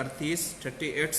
38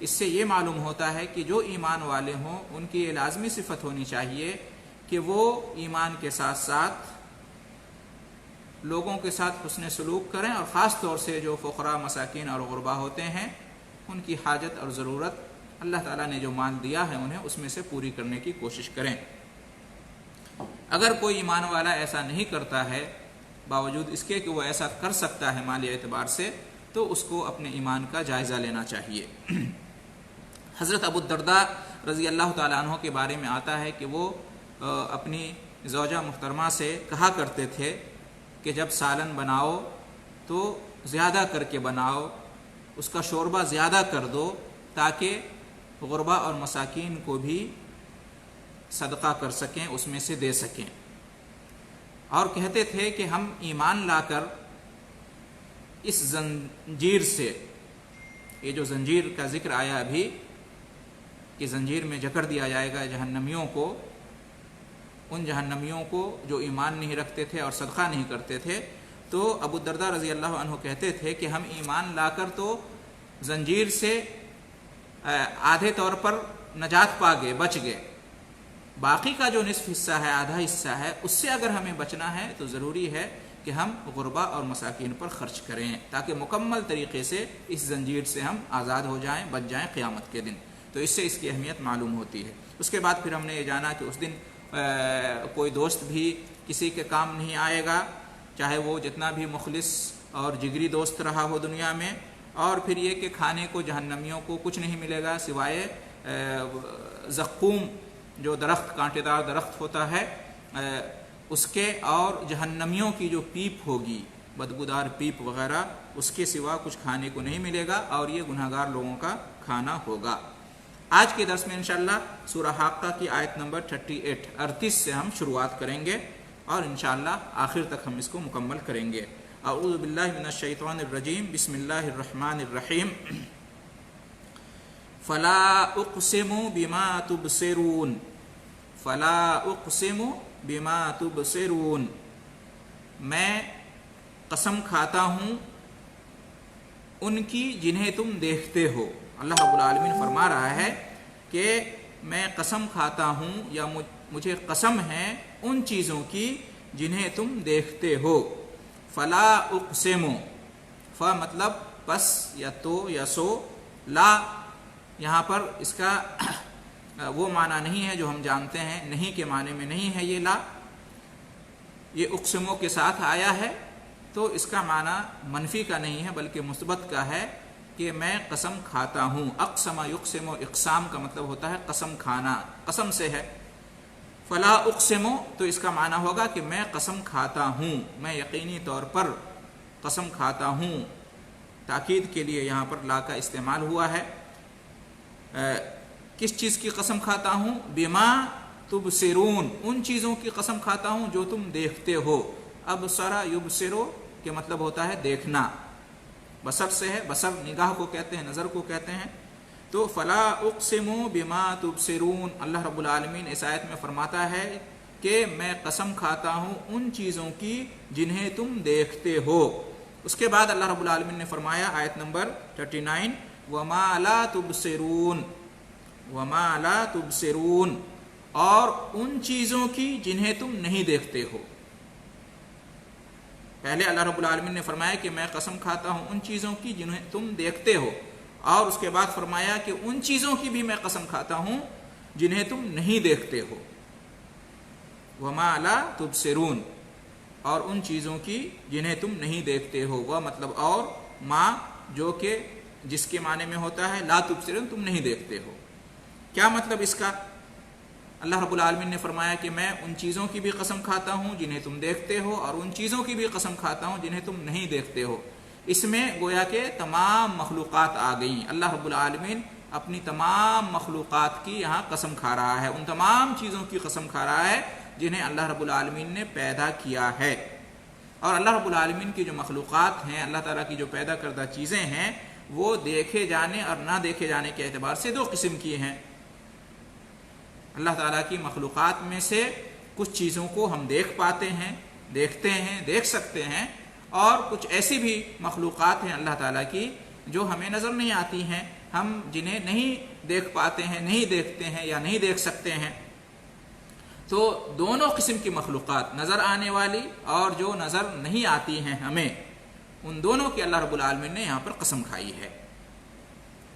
اس سے یہ معلوم ہوتا ہے کہ جو ایمان والے ہوں ان کی یہ لازمی صفت ہونی چاہیے کہ وہ ایمان کے ساتھ ساتھ لوگوں کے ساتھ حسن سلوک کریں، اور خاص طور سے جو فقراء، مساکین اور غربا ہوتے ہیں ان کی حاجت اور ضرورت اللہ تعالیٰ نے جو مال دیا ہے انہیں اس میں سے پوری کرنے کی کوشش کریں۔ اگر کوئی ایمان والا ایسا نہیں کرتا ہے باوجود اس کے کہ وہ ایسا کر سکتا ہے مالی اعتبار سے، تو اس کو اپنے ایمان کا جائزہ لینا چاہیے۔ حضرت ابو الدرداء رضی اللہ تعالیٰ عنہ کے بارے میں آتا ہے کہ وہ اپنی زوجہ محترمہ سے کہا کرتے تھے کہ جب سالن بناؤ تو زیادہ کر کے بناؤ، اس کا شوربہ زیادہ کر دو تاکہ غربا اور مساکین کو بھی صدقہ کر سکیں، اس میں سے دے سکیں۔ اور کہتے تھے کہ ہم ایمان لا کر اس زنجیر سے، یہ جو زنجیر کا ذکر آیا ابھی کہ زنجیر میں جکڑ دیا جائے گا جہنمیوں کو، ان جہنمیوں کو جو ایمان نہیں رکھتے تھے اور صدقہ نہیں کرتے تھے، تو ابو الدرداء رضی اللہ عنہ کہتے تھے کہ ہم ایمان لا کر تو زنجیر سے آدھے طور پر نجات پا گئے، بچ گئے، باقی کا جو نصف حصہ ہے، آدھا حصہ ہے، اس سے اگر ہمیں بچنا ہے تو ضروری ہے کہ ہم غربا اور مساکین پر خرچ کریں تاکہ مکمل طریقے سے اس زنجیر سے ہم آزاد ہو جائیں، بچ جائیں قیامت کے دن۔ تو اس سے اس کی اہمیت معلوم ہوتی ہے۔ اس کے بعد پھر ہم نے یہ جانا کہ اس دن کوئی دوست بھی کسی کے کام نہیں آئے گا، چاہے وہ جتنا بھی مخلص اور جگری دوست رہا ہو دنیا میں، اور پھر یہ کہ کھانے کو جہنمیوں کو کچھ نہیں ملے گا سوائے زقوم جو درخت، کانٹے دار درخت ہوتا ہے اس کے، اور جہنمیوں کی جو پیپ ہوگی، بدبودار پیپ وغیرہ، اس کے سوا کچھ کھانے کو نہیں ملے گا، اور یہ گناہگار لوگوں کا کھانا ہوگا۔ آج کے درس میں انشاءاللہ سورہ حاقہ کی آیت نمبر 38 سے ہم شروعات کریں گے، اور انشاءاللہ آخر تک ہم اس کو مکمل کریں گے۔ اعوذ باللہ من الشیطان الرجیم، بسم اللہ الرحمن الرحیم۔ فلا اقسم بما تبصرون، فلا اقسم بما تبصرون، میں قسم کھاتا ہوں ان کی جنہیں تم دیکھتے ہو۔ اللہ رب العالمین فرما رہا ہے کہ میں قسم کھاتا ہوں یا مجھے قسم ہے ان چیزوں کی جنہیں تم دیکھتے ہو۔ فلا اقسم، ف مطلب پس یا تو یا سو، لا یہاں پر اس کا وہ معنی نہیں ہے جو ہم جانتے ہیں، نہیں کے معنی میں نہیں ہے یہ لا، یہ اقسموں کے ساتھ آیا ہے تو اس کا معنی منفی کا نہیں ہے بلکہ مثبت کا ہے کہ میں قسم کھاتا ہوں۔ اقسم یقسم، اقسام کا مطلب ہوتا ہے قسم کھانا، قسم سے ہے۔ فلا اقسم تو اس کا معنی ہوگا کہ میں قسم کھاتا ہوں، میں یقینی طور پر قسم کھاتا ہوں۔ تاکید کے لیے یہاں پر لا کا استعمال ہوا ہے۔ کس چیز کی قسم کھاتا ہوں؟ بما تبصرون، ان چیزوں کی قسم کھاتا ہوں جو تم دیکھتے ہو۔ ابصر یبصرو کے مطلب ہوتا ہے دیکھنا، بصر سے ہے، بصر نگاہ کو کہتے ہیں، نظر کو کہتے ہیں۔ تو فلا اقسم بما تبصرون، اللہ رب العالمین اس آیت میں فرماتا ہے کہ میں قسم کھاتا ہوں ان چیزوں کی جنہیں تم دیکھتے ہو۔ اس کے بعد اللہ رب العالمین نے فرمایا آیت نمبر 39، وما لا تبصرون، وما لا تبصرون، اور ان چیزوں کی جنہیں تم نہیں دیکھتے ہو۔ پہلے اللہ رب العالمین نے فرمایا کہ میں قسم کھاتا ہوں ان چیزوں کی جنہیں تم دیکھتے ہو، اور اس کے بعد فرمایا کہ ان چیزوں کی بھی میں قسم کھاتا ہوں جنہیں تم نہیں دیکھتے ہو۔ وما لا تبصرون، اور ان چیزوں کی جنہیں تم نہیں دیکھتے ہو، وہ مطلب اور ما جو کہ جس کے معنی میں ہوتا ہے لا تبصرون، تم نہیں دیکھتے ہو۔ کیا مطلب اس کا؟ اللہ رب العالمین نے فرمایا کہ میں ان چیزوں کی بھی قسم کھاتا ہوں جنہیں تم دیکھتے ہو، اور ان چیزوں کی بھی قسم کھاتا ہوں جنہیں تم نہیں دیکھتے ہو۔ اس میں گویا کہ تمام مخلوقات آ گئیں۔ اللہ رب العالمین اپنی تمام مخلوقات کی یہاں قسم کھا رہا ہے، ان تمام چیزوں کی قسم کھا رہا ہے جنہیں اللہ رب العالمین نے پیدا کیا ہے۔ اور اللہ رب العالمین کی جو مخلوقات ہیں، اللہ تعالیٰ کی جو پیدا کردہ چیزیں ہیں، وہ دیکھے جانے اور نہ دیکھے جانے کے اعتبار سے دو قسم کی ہیں۔ اللہ تعالیٰ کی مخلوقات میں سے کچھ چیزوں کو ہم دیکھ پاتے ہیں، دیکھتے ہیں، دیکھ سکتے ہیں، اور کچھ ایسی بھی مخلوقات ہیں اللہ تعالیٰ کی جو ہمیں نظر نہیں آتی ہیں، ہم جنہیں نہیں دیکھ پاتے ہیں، نہیں دیکھتے ہیں یا نہیں دیکھ سکتے ہیں. تو دونوں قسم کی مخلوقات، نظر آنے والی اور جو نظر نہیں آتی ہیں ہمیں، ان دونوں کی اللہ رب العالمین نے یہاں پر قسم کھائی ہے.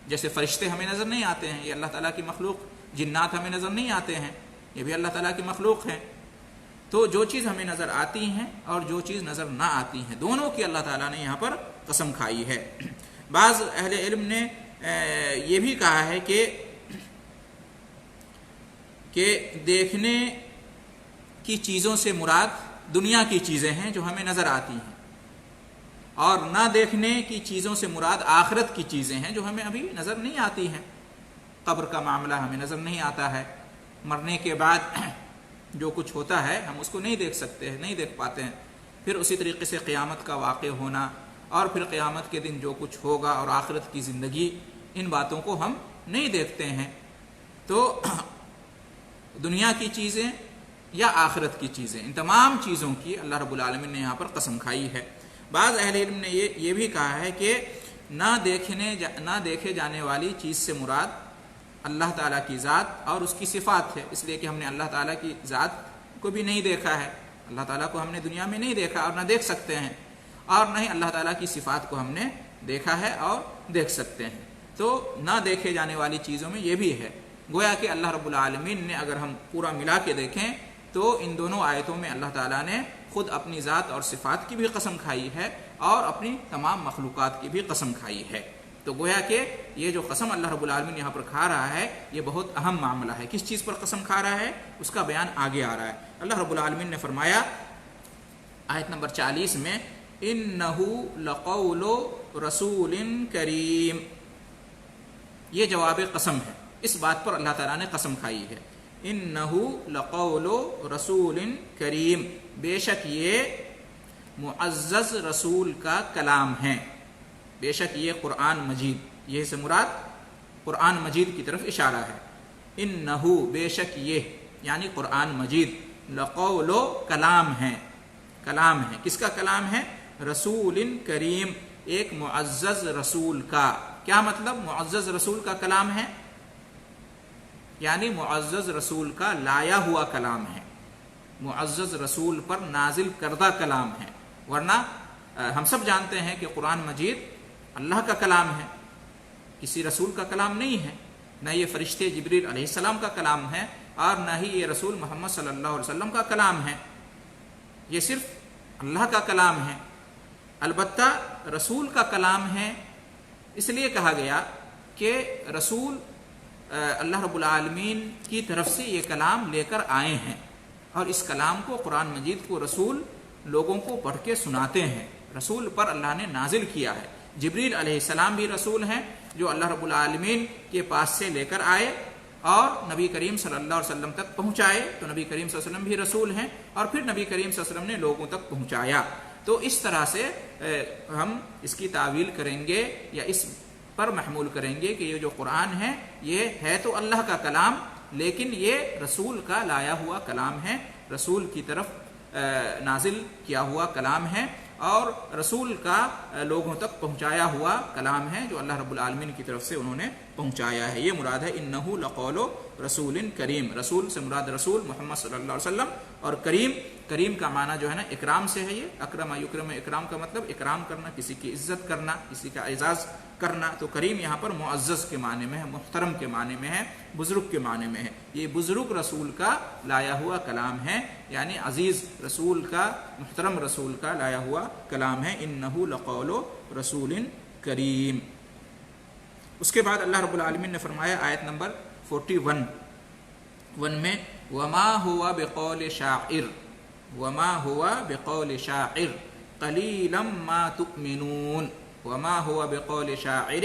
جیسے فرشتے ہمیں نظر نہیں آتے ہیں، یہ اللہ تعالیٰ کی مخلوق. جنات ہمیں نظر نہیں آتے ہیں، یہ بھی اللہ تعالیٰ کی مخلوق ہیں. تو جو چیز ہمیں نظر آتی ہیں اور جو چیز نظر نہ آتی ہیں، دونوں کی اللہ تعالیٰ نے یہاں پر قسم کھائی ہے. بعض اہل علم نے یہ بھی کہا ہے کہ دیکھنے کی چیزوں سے مراد دنیا کی چیزیں ہیں جو ہمیں نظر آتی ہیں، اور نہ دیکھنے کی چیزوں سے مراد آخرت کی چیزیں ہیں جو ہمیں ابھی نظر نہیں آتی ہیں. قبر کا معاملہ ہمیں نظر نہیں آتا ہے، مرنے کے بعد جو کچھ ہوتا ہے ہم اس کو نہیں دیکھ سکتے ہیں، نہیں دیکھ پاتے ہیں. پھر اسی طریقے سے قیامت کا واقع ہونا، اور پھر قیامت کے دن جو کچھ ہوگا اور آخرت کی زندگی، ان باتوں کو ہم نہیں دیکھتے ہیں. تو دنیا کی چیزیں یا آخرت کی چیزیں، ان تمام چیزوں کی اللہ رب العالمین نے یہاں پر قسم کھائی ہے. بعض اہل علم نے یہ بھی کہا ہے کہ نہ دیکھے جانے والی چیز سے مراد اللہ تعالیٰ کی ذات اور اس کی صفات ہے، اس لیے کہ ہم نے اللہ تعالیٰ کی ذات کو بھی نہیں دیکھا ہے. اللہ تعالیٰ کو ہم نے دنیا میں نہیں دیکھا اور نہ دیکھ سکتے ہیں، اور نہ ہی اللہ تعالیٰ کی صفات کو ہم نے دیکھا ہے اور دیکھ سکتے ہیں. تو نہ دیکھے جانے والی چیزوں میں یہ بھی ہے. گویا کہ اللہ رب العالمین نے اگر ہم پورا ملا کے دیکھیں تو ان دونوں آیتوں میں اللہ تعالیٰ نے خود اپنی ذات اور صفات کی بھی قسم کھائی ہے اور اپنی تمام مخلوقات کی بھی قسم کھائی ہے. تو گویا کہ یہ جو قسم اللہ رب العالمین یہاں پر کھا رہا ہے یہ بہت اہم معاملہ ہے. کس چیز پر قسم کھا رہا ہے اس کا بیان آگے آ رہا ہے. اللہ رب العالمین نے فرمایا آیت نمبر 40 میں اِنَّهُ لَقَوْلُ رَسُولٍ کریم. یہ جواب قسم ہے، اس بات پر اللہ تعالیٰ نے قسم کھائی ہے. اِنَّهُ لَقَوْلُ رَسُولٍ کریم، بے شک یہ معزز رسول کا کلام ہے. بے شک یہ قرآن مجید، یہ سے مراد قرآن مجید کی طرف اشارہ ہے. انہو، بے شک یہ یعنی قرآن مجید، لقول، کلام ہے. کلام ہے، کس کا کلام ہے؟ رسول کریم، ایک معزز رسول کا. کیا مطلب معزز رسول کا کلام ہے؟ یعنی معزز رسول کا لایا ہوا کلام ہے، معزز رسول پر نازل کردہ کلام ہے. ورنہ ہم سب جانتے ہیں کہ قرآن مجید اللہ کا کلام ہے، کسی رسول کا کلام نہیں ہے. نہ یہ فرشتے جبریل علیہ السلام کا کلام ہے اور نہ ہی یہ رسول محمد صلی اللہ علیہ وسلم کا کلام ہے. یہ صرف اللہ کا کلام ہے. البتہ رسول کا کلام ہے اس لیے کہا گیا کہ رسول اللہ رب العالمین کی طرف سے یہ کلام لے کر آئے ہیں، اور اس کلام کو، قرآن مجید کو، رسول لوگوں کو پڑھ کے سناتے ہیں. رسول پر اللہ نے نازل کیا ہے. جبریل علیہ السلام بھی رسول ہیں جو اللہ رب العالمین کے پاس سے لے کر آئے اور نبی کریم صلی اللہ علیہ وسلم تک پہنچائے. تو نبی کریم صلی اللہ علیہ وسلم بھی رسول ہیں، اور پھر نبی کریم صلی اللہ علیہ وسلم نے لوگوں تک پہنچایا. تو اس طرح سے ہم اس کی تعویل کریں گے یا اس پر محمول کریں گے کہ یہ جو قرآن ہے یہ ہے تو اللہ کا کلام، لیکن یہ رسول کا لایا ہوا کلام ہے، رسول کی طرف نازل کیا ہوا کلام ہے، اور رسول کا لوگوں تک پہنچایا ہوا کلام ہے جو اللہ رب العالمین کی طرف سے انہوں نے پہنچایا ہے. یہ مراد ہے انہو لقول رسول کریم. رسول سے مراد رسول محمد صلی اللہ علیہ وسلم، اور کریم، کریم کا معنی جو ہے نا اکرام سے ہے. یہ اکرم یکرم، اکرام کا مطلب اکرام کرنا، کسی کی عزت کرنا، کسی کا اعزاز کرنا. تو کریم یہاں پر معزز کے معنی میں ہے، محترم کے معنی میں ہے، بزرگ کے معنی میں ہے. یہ بزرگ رسول کا لایا ہوا کلام ہے، یعنی عزیز رسول کا، محترم رسول کا لایا ہوا کلام ہے. انہو لقول رسول کریم. اس کے بعد اللہ رب العالمین نے فرمایا آیت نمبر 41 میں وما ہوا بقول شاعر، وما ہوا بقول شاعر قلیلا ما تؤمنون. وما ہوا بقول شاعر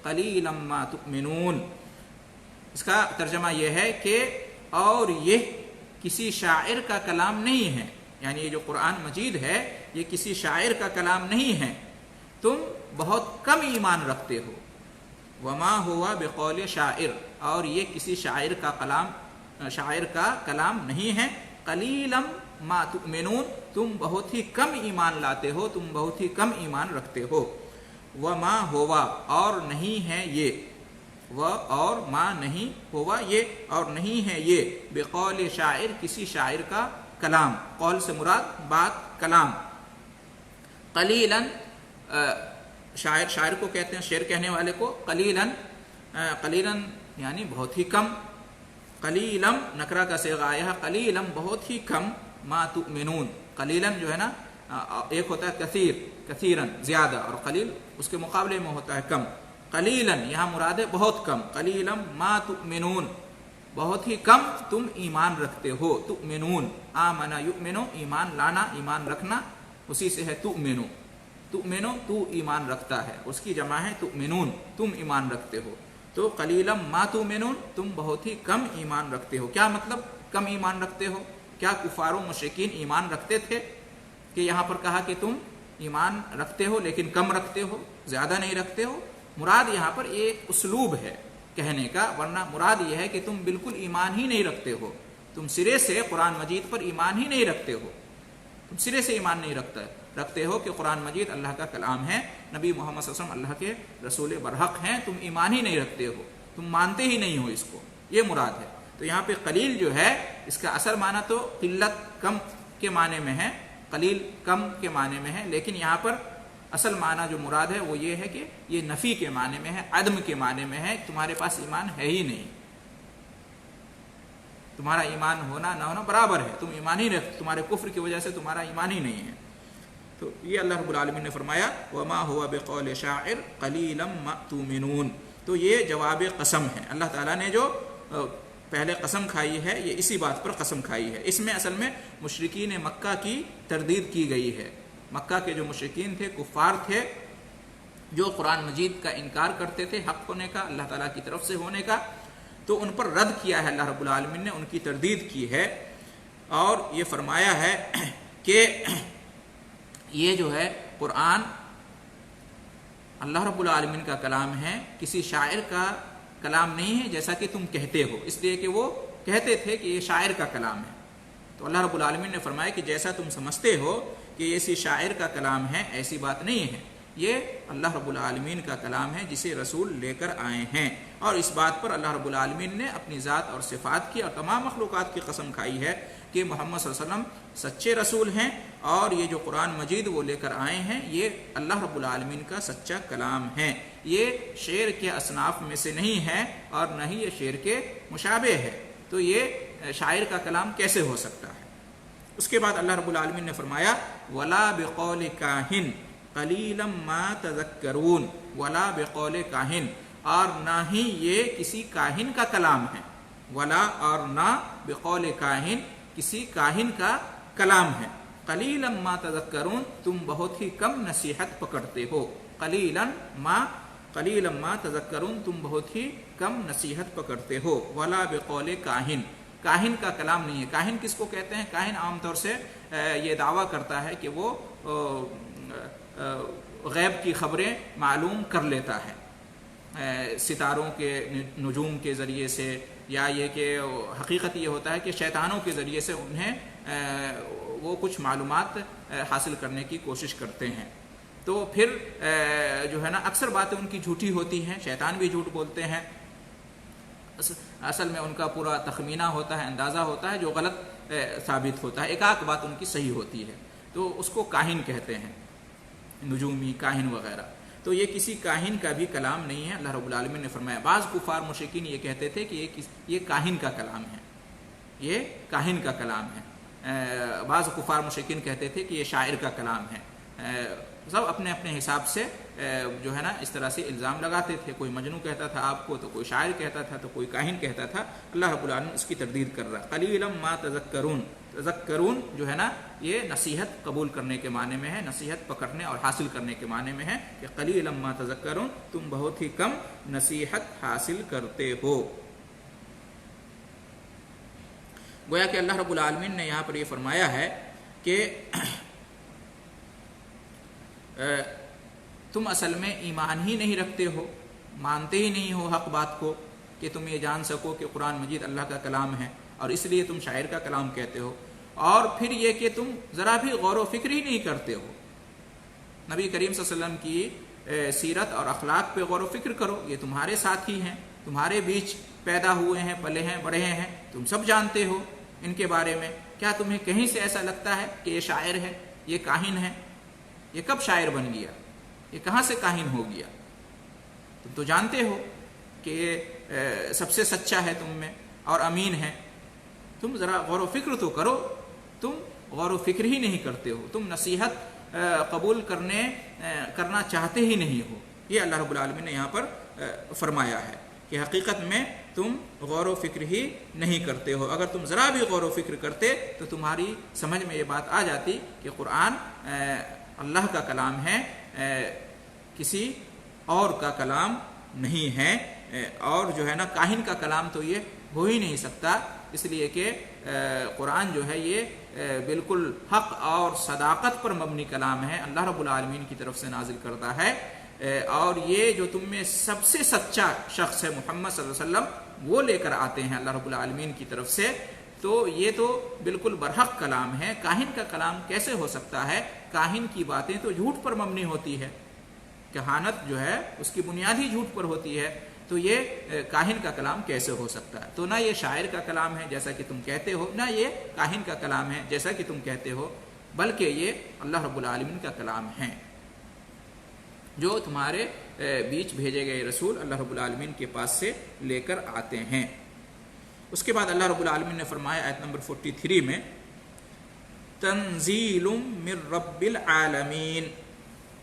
قلیلا ما تؤمنون. اس کا ترجمہ یہ ہے کہ اور یہ کسی شاعر کا کلام نہیں ہے، یعنی یہ جو قرآن مجید ہے یہ کسی شاعر کا کلام نہیں ہے، تم بہت کم ایمان رکھتے ہو. وما ہوا بقول شاعر، اور یہ کسی شاعر کا کلام نہیں ہے. قلیلا ما تؤمنون، تم بہت ہی کم ایمان لاتے ہو، تم بہت ہی کم ایمان رکھتے ہو. وما ہوا، اور نہیں ہے یہ، و اور ما نہیں ہوا یہ اور نہیں ہے یہ بقول شاعر کسی شاعر کا کلام. قول سے مراد بات کلام. قلیلاً شاعر کو کہتے ہیں شعر کہنے والے کو. قلیلاً یعنی بہت ہی کم. قلیلم نکرہ کا صیغہ آیا ہے قلیلم بہت ہی کم. ما تؤمنون قلیلاً جو ہے نا ایک ہوتا ہے کثیر کثیراً زیادہ اور قلیل اس کے مقابلے میں ہوتا ہے کم. قلیلاً یہاں مراد ہے بہت کم. قلیلم ما تؤمنون بہت ہی کم تم ایمان رکھتے ہو. تؤمنون آمنا یؤمنو ایمان لانا ایمان رکھنا اسی سے ہے تؤمنو. تؤمنو تو ایمان رکھتا ہے اس کی جمع ہے تؤمنون تم ایمان رکھتے ہو. تو قلیلم ما تؤمنون تم بہت ہی کم ایمان رکھتے ہو. کیا مطلب کم ایمان رکھتے ہو؟ کیا کفار و مشرکین ایمان رکھتے تھے کہ یہاں پر کہا کہ تم ایمان رکھتے ہو لیکن کم رکھتے ہو زیادہ نہیں رکھتے ہو؟ مراد یہاں پر ایک اسلوب ہے کہنے کا، ورنہ مراد یہ ہے کہ تم بالکل ایمان ہی نہیں رکھتے ہو. تم سرے سے قرآن مجید پر ایمان ہی نہیں رکھتے ہو. تم سرے سے ایمان نہیں رکھتے ہو کہ قرآن مجید اللہ کا کلام ہے، نبی محمد صلی اللہ علیہ وسلم اللہ کے رسول برحق ہیں. تم ایمان ہی نہیں رکھتے ہو، تم مانتے ہی نہیں ہو اس کو. یہ مراد ہے. تو یہاں پہ قلیل جو ہے اس کا اصل معنی تو قلت کم کے معنی میں ہے، قلیل کم کے معنی میں ہے، لیکن یہاں پر اصل معنی جو مراد ہے وہ یہ ہے کہ یہ نفی کے معنی میں ہے، عدم کے معنی میں ہے. تمہارے پاس ایمان ہے ہی نہیں، تمہارا ایمان ہونا نہ ہونا برابر ہے. تم ایمان ہی رکھ، تمہارے کفر کی وجہ سے تمہارا ایمان ہی نہیں ہے. تو یہ اللہ رب العالمین نے فرمایا وما هو بقول شاعر قلیلا ما تؤمنون. تو یہ جواب قسم ہے. اللہ تعالیٰ نے جو پہلے قسم کھائی ہے یہ اسی بات پر قسم کھائی ہے. اس میں اصل میں مشرکین مکہ کی تردید کی گئی ہے. مکہ کے جو مشرکین تھے، کفار تھے، جو قرآن مجید کا انکار کرتے تھے حق ہونے کا، اللہ تعالیٰ کی طرف سے ہونے کا، تو ان پر رد کیا ہے اللہ رب العالمین نے، ان کی تردید کی ہے اور یہ فرمایا ہے کہ یہ جو ہے قرآن اللہ رب العالمین کا کلام ہے، کسی شاعر کا کلام نہیں ہے جیسا کہ تم کہتے ہو. اس لیے کہ وہ کہتے تھے کہ یہ شاعر کا کلام ہے. تو اللہ رب العالمین نے فرمایا کہ جیسا تم سمجھتے ہو کہ یہ اسی شاعر کا کلام ہے، ایسی بات نہیں ہے. یہ اللہ رب العالمین کا کلام ہے جسے رسول لے کر آئے ہیں. اور اس بات پر اللہ رب العالمین نے اپنی ذات اور صفات کی اور تمام مخلوقات کی قسم کھائی ہے کہ محمد صلی اللہ علیہ وسلم سچے رسول ہیں اور یہ جو قرآن مجید وہ لے کر آئے ہیں یہ اللہ رب العالمین کا سچا کلام ہے. یہ شعر کے اصناف میں سے نہیں ہے اور نہ ہی یہ شعر کے مشابہ ہے. تو یہ شاعر کا کلام کیسے ہو سکتا ہے؟ اس کے بعد اللہ رب العالمین نے فرمایا ولا بقول کاہن قلیلا ما تذکرون. ولا بقول کاہن اور نہ ہی یہ کسی کاہن کا کلام ہے. ولا اور نہ بقول کاہن کسی کاہن کا کلام ہے. قلیلا ما تذکرون تم بہت ہی کم نصیحت پکڑتے ہو. قلیلا ما تذکرون تم بہت ہی کم نصیحت پکڑتے ہو. ولا بقول کاہن کاہن کا کلام نہیں ہے. کاہن کس کو کہتے ہیں؟ کاہن عام طور سے یہ دعویٰ کرتا ہے کہ وہ غیب کی خبریں معلوم کر لیتا ہے ستاروں کے نجوم کے ذریعے سے، یا یہ کہ حقیقت یہ ہوتا ہے کہ شیطانوں کے ذریعے سے انہیں وہ کچھ معلومات حاصل کرنے کی کوشش کرتے ہیں. تو پھر جو ہے نا اکثر باتیں ان کی جھوٹی ہوتی ہیں، شیطان بھی جھوٹ بولتے ہیں. اصل میں ان کا پورا تخمینہ ہوتا ہے، اندازہ ہوتا ہے جو غلط ثابت ہوتا ہے. ایک آدھ بات ان کی صحیح ہوتی ہے تو اس کو کاہن کہتے ہیں، نجومی کاہن وغیرہ. تو یہ کسی کاہن کا بھی کلام نہیں ہے. اللہ رب العالمین نے فرمایا بعض کفار مشرکین یہ کہتے تھے کہ یہ کاہن کا کلام ہے، یہ کاہن کا کلام ہے. بعض کفار مشرکین کہتے تھے کہ یہ شاعر کا کلام ہے. سب اپنے اپنے حساب سے جو ہے نا اس طرح سے الزام لگاتے تھے. کوئی مجنون کہتا تھا آپ کو، تو کوئی شاعر کہتا تھا، تو کوئی کاہن کہتا تھا. اللہ رب العالمین اس کی تردید کر رہا ہے. قلیلا ما تذکرون. تذکرون جو ہے نا یہ نصیحت قبول کرنے کے معنی میں ہے، نصیحت پکڑنے اور حاصل کرنے کے معنی میں ہے کہ قلیلا ما تذکرون تم بہت ہی کم نصیحت حاصل کرتے ہو. گویا کہ اللہ رب العالمین نے یہاں پر یہ فرمایا ہے کہ تم اصل میں ایمان ہی نہیں رکھتے ہو، مانتے ہی نہیں ہو حق بات کو کہ تم یہ جان سکو کہ قرآن مجید اللہ کا کلام ہے، اور اس لیے تم شاعر کا کلام کہتے ہو. اور پھر یہ کہ تم ذرا بھی غور و فکر ہی نہیں کرتے ہو. نبی کریم صلی اللہ علیہ وسلم کی سیرت اور اخلاق پہ غور و فکر کرو، یہ تمہارے ساتھی ہیں، تمہارے بیچ پیدا ہوئے ہیں، پلے ہیں، بڑھے ہیں، تم سب جانتے ہو ان کے بارے میں، کیا تمہیں کہیں سے ایسا لگتا ہے کہ یہ شاعر ہے، یہ کاہن ہے؟ یہ کب شاعر بن گیا؟ یہ کہاں سے کاہن ہو گیا؟ تم تو جانتے ہو کہ یہ سب سے سچا ہے تم میں اور امین ہے۔ تم ذرا غور و فکر تو کرو، تم غور و فکر ہی نہیں کرتے ہو، تم نصیحت قبول کرنا چاہتے ہی نہیں ہو۔ یہ اللہ رب العالمین نے یہاں پر فرمایا ہے کہ حقیقت میں تم غور و فکر ہی نہیں کرتے ہو۔ اگر تم ذرا بھی غور و فکر کرتے تو تمہاری سمجھ میں یہ بات آ جاتی کہ قرآن اللہ کا کلام ہے، کسی اور کا کلام نہیں ہے، اور جو ہے نا کاہن کا کلام تو یہ ہو ہی نہیں سکتا، اس لیے کہ قرآن جو ہے یہ بالکل حق اور صداقت پر مبنی کلام ہے، اللہ رب العالمین کی طرف سے نازل کرتا ہے، اور یہ جو تم میں سب سے سچا شخص ہے محمد صلی اللہ علیہ وسلم، وہ لے کر آتے ہیں اللہ رب العالمین کی طرف سے، تو یہ تو بالکل برحق کلام ہے۔ کاہن کا کلام کیسے ہو سکتا ہے؟ کاہن کی باتیں تو جھوٹ پر مبنی ہوتی ہے، کہانت جو ہے اس کی بنیاد ہی جھوٹ پر ہوتی ہے، تو یہ کاہن کا کلام کیسے ہو سکتا ہے؟ تو نہ یہ شاعر کا کلام ہے جیسا کہ تم کہتے ہو، نہ یہ کاہن کا کلام ہے جیسا کہ تم کہتے ہو، بلکہ یہ اللہ رب العالمین کا کلام ہے، جو تمہارے بیچ بھیجے گئے رسول اللہ رب العالمین کے پاس سے لے کر آتے ہیں۔ اس کے بعد اللہ رب العالمین نے فرمایا آیت نمبر 43 میں، تنزیل من رب العالمین،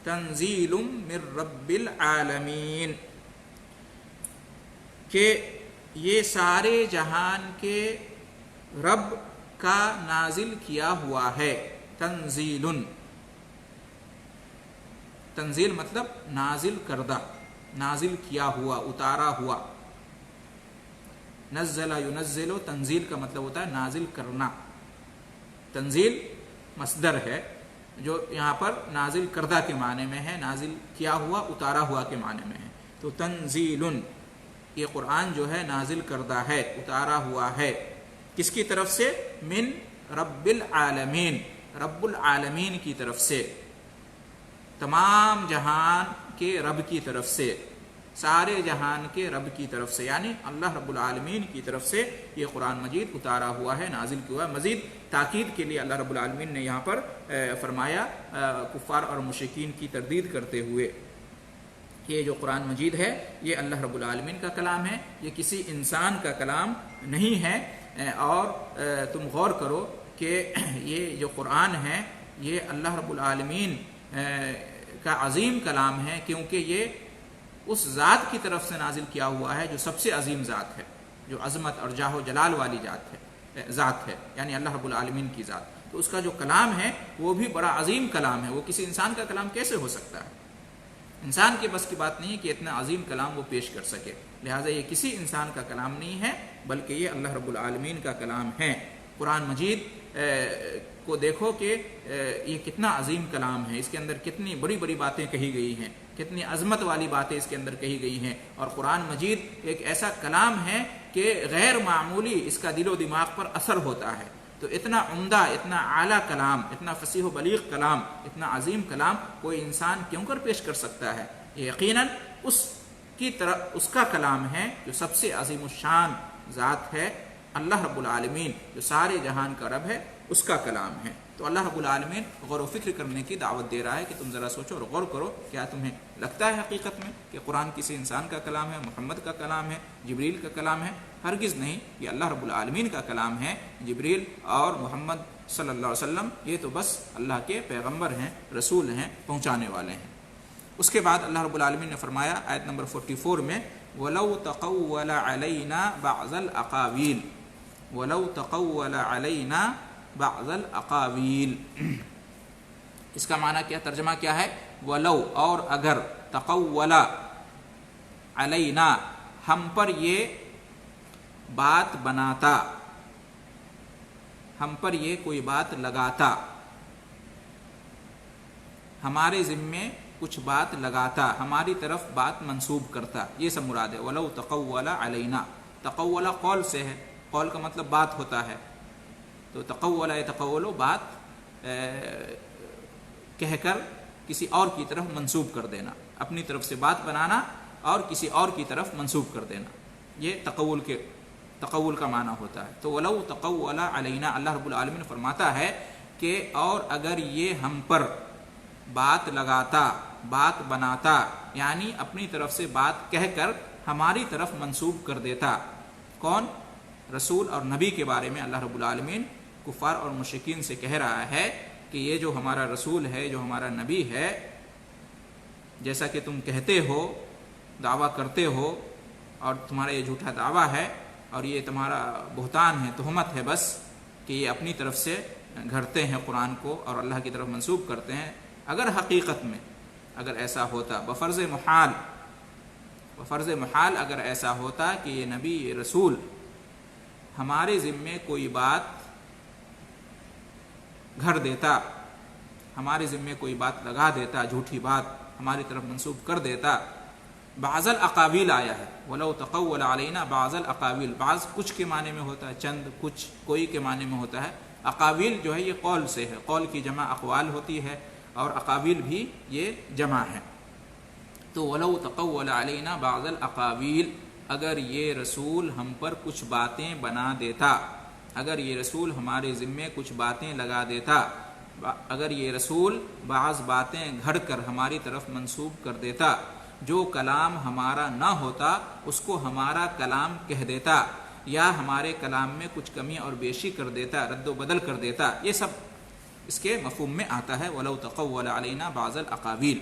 تنزیل من رب العالمین، کہ یہ سارے جہان کے رب کا نازل کیا ہوا ہے۔ تنزیل، تنزیل مطلب نازل کردہ، نازل کیا ہوا، اتارا ہوا۔ نزل ینزل، تنزیل کا مطلب ہوتا ہے نازل کرنا۔ تنزیل مصدر ہے جو یہاں پر نازل کردہ کے معنی میں ہے، نازل کیا ہوا، اتارا ہوا کے معنی میں ہے۔ تو تنزیل، یہ قرآن جو ہے نازل کردہ ہے، اتارا ہوا ہے، کس کی طرف سے؟ من رب العالمین، رب العالمین کی طرف سے، تمام جہان کے رب کی طرف سے، سارے جہان کے رب کی طرف سے، یعنی اللہ رب العالمین کی طرف سے یہ قرآن مجید اتارا ہوا ہے، نازل کیا ہوا ہے۔ مزید تاکید کے لیے اللہ رب العالمین نے یہاں پر فرمایا کفار اور مشرکین کی تردید کرتے ہوئے، یہ جو قرآن مجید ہے یہ اللہ رب العالمین کا کلام ہے، یہ کسی انسان کا کلام نہیں ہے، اور تم غور کرو کہ یہ جو قرآن ہے یہ اللہ رب العالمین کا عظیم کلام ہے، کیونکہ یہ اس ذات کی طرف سے نازل کیا ہوا ہے جو سب سے عظیم ذات ہے، جو عظمت اور جاہ و جلال والی ذات ہے، یعنی اللہ رب العالمین کی ذات۔ تو اس کا جو کلام ہے وہ بھی بڑا عظیم کلام ہے، وہ کسی انسان کا کلام کیسے ہو سکتا ہے؟ انسان کے بس کی بات نہیں ہے کہ اتنا عظیم کلام وہ پیش کر سکے، لہٰذا یہ کسی انسان کا کلام نہیں ہے، بلکہ یہ اللہ رب العالمین کا کلام ہے۔ قرآن مجید کو دیکھو کہ یہ کتنا عظیم کلام ہے، اس کے اندر کتنی بڑی بڑی باتیں کہی گئی ہیں، کتنی عظمت والی باتیں اس کے اندر کہی گئی ہیں، اور قرآن مجید ایک ایسا کلام ہے کہ غیر معمولی اس کا دل و دماغ پر اثر ہوتا ہے۔ تو اتنا عمدہ، اتنا اعلیٰ کلام، اتنا فصیح و بلیغ کلام، اتنا عظیم کلام کوئی انسان کیوں کر پیش کر سکتا ہے؟ یہ یقیناً اس کا کلام ہے جو سب سے عظیم الشان ذات ہے، اللہ رب العالمین جو سارے جہان کا رب ہے، اس کا کلام ہے۔ تو اللہ رب العالمین غور و فکر کرنے کی دعوت دے رہا ہے کہ تم ذرا سوچو اور غور کرو، کیا تمہیں لگتا ہے حقیقت میں کہ قرآن کسی انسان کا کلام ہے، محمد کا کلام ہے، جبریل کا کلام ہے؟ ہرگز نہیں، یہ اللہ رب العالمین کا کلام ہے۔ جبریل اور محمد صلی اللہ علیہ وسلم یہ تو بس اللہ کے پیغمبر ہیں، رسول ہیں، پہنچانے والے ہیں۔ اس کے بعد اللہ رب العالمین نے فرمایا آیت نمبر 44 میں، وَلَوْ تَقَوَّلَ عَلَيْنَا بَعْضَ الْأَقَاوِيلِ، وَلَوْ تَقَوَّلَ عَلَيْنَا بَعْضَ الْأَقَاوِيلِ، اس کا معنی کیا، ترجمہ کیا ہے؟ وَلَوْ، اور اگر، تَقَوَّلَ عَلَيْنَا، ہم پر یہ بات بناتا، ہم پر یہ کوئی بات لگاتا، ہمارے ذمے کچھ بات لگاتا، ہماری طرف بات منسوب کرتا، یہ سب مراد ہے۔ وَلَوْ تَقَوَّلَ عَلَيْنَا، تقول قول سے ہے، قول کا مطلب بات ہوتا ہے، تو تقول یتقول، بات کہہ کر کسی اور کی طرف منسوب کر دینا، اپنی طرف سے بات بنانا اور کسی اور کی طرف منسوب کر دینا۔ یہ تقول کا معنی ہوتا ہے. تو ولو تقول علینا، اللہ رب العالمین فرماتا ہے کہ اور اگر یہ ہم پر بات لگاتا، بات بناتا، یعنی اپنی طرف سے بات کہہ کر ہماری طرف منسوب کر دیتا. کون؟ رسول اور نبی کے بارے میں اللہ رب العالمین کفار اور مشرکین سے کہہ رہا ہے کہ یہ جو ہمارا رسول ہے، جو ہمارا نبی ہے، جیسا کہ تم کہتے ہو، دعویٰ کرتے ہو، اور تمہارا یہ جھوٹا دعویٰ ہے اور یہ تمہارا بہتان ہے، تہمت ہے بس کہ یہ اپنی طرف سے گھڑتے ہیں قرآن کو اور اللہ کی طرف منسوب کرتے ہیں. اگر حقیقت میں اگر ایسا ہوتا، بفرض محال اگر ایسا ہوتا کہ یہ نبی، یہ رسول ہمارے ذمے کوئی بات گھڑ دیتا، ہمارے ذمے کوئی بات لگا دیتا، جھوٹی بات ہماری طرف منسوب کر دیتا. بعض الاقاویل آیا ہے، ولو تقول علینا بعض الاقاویل. بعض کچھ کے معنی میں ہوتا ہے، چند، کچھ، کوئی کے معنی میں ہوتا ہے. اقاویل جو ہے یہ قول سے ہے، قول کی جمع اقوال ہوتی ہے اور اقاویل بھی یہ جمع ہے. تو ولو تقول علینا بعض الاقاویل، اگر یہ رسول ہم پر کچھ باتیں بنا دیتا، اگر یہ رسول ہمارے ذمے کچھ باتیں لگا دیتا، اگر یہ رسول بعض باتیں گھڑ کر ہماری طرف منسوب کر دیتا، جو کلام ہمارا نہ ہوتا اس کو ہمارا کلام کہہ دیتا، یا ہمارے کلام میں کچھ کمی اور بیشی کر دیتا، رد و بدل کر دیتا، یہ سب اس کے مفہوم میں آتا ہے. وَلَوْ تَقَوَّلَ عَلَيْنَا بَعْضَ الْأَقَاوِيلِ.